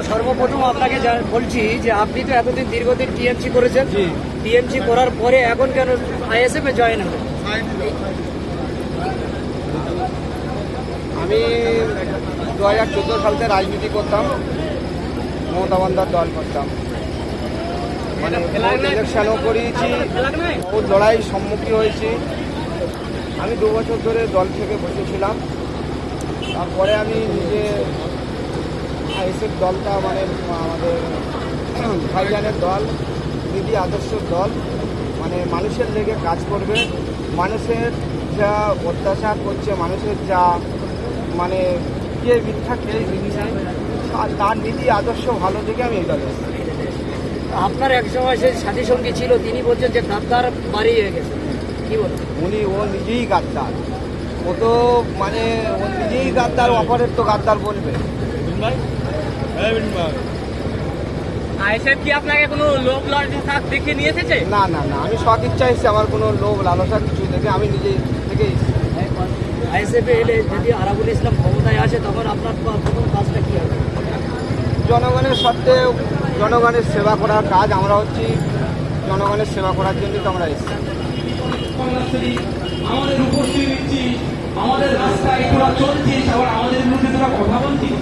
সর্বপ্রথম আপনাকে বলছি যে আপনি তো এতদিন দীর্ঘদিন টিএমসি করেছেন, টিএমসি করার পরে এখন কেন আইএসএফ এ জয়েন হলেন? আমি 2014 সাল থেকে রাজনীতি করতাম, মমতা বন্দ্যোপাধ্যায়ের দল করতাম, মানে ইলেকশনও করিয়েছি, বহুত লড়াইয়ের সম্মুখীন হয়েছি। আমি 2 বছর ধরে দল থেকে বসেছিলাম। তারপরে আমি নিজে আইএসএফ দলটা মানে আমাদের ভাইজানের দল, নীতি আদর্শের দল, মানে মানুষের লেগে কাজ করবে, মানুষের যা অত্যাচার করছে, মানুষের যা মানে কে মিথ্যা কে মিথ্যা, তার নীতি আদর্শ ভালো থেকে আমি এই দলে এসেছি। আপনার এক সময় সে সাথী সঙ্গী ছিল, তিনি বলছেন যে গাদ্দার বাড়ি হয়ে গেছে, কি বলবেন? ও নিজেই গাদ্দার, ও তো মানে ও নিজেই গাদ্দার, অপরের তো গাদ্দার বলবে। আইএসএফ কি আপনাকে কোনো লোভ লালসা দেখে নিয়ে এসেছে? না না না, আমি সৎ ইচ্ছা এসেছি, আমার কোনো লোভ লালসা কিছু দেখে আমি নিজে থেকে এসেছি। আইএসএফ এ এলে যদি আরাবুল ইসলাম ক্ষমতায় আসে তখন আপনার প্রথম কাজটা কি হবে? জনগণের স্বার্থে জনগণের সেবা করার কাজ, আমরা হচ্ছি জনগণের সেবা করার জন্যই তো আমরা এসেছি। আমাদের উপস্থিত দিচ্ছি, আমাদের রাস্তায় তোরা চলছিস, আবার আমাদের বিরুদ্ধে তোরা কথা বলছিস।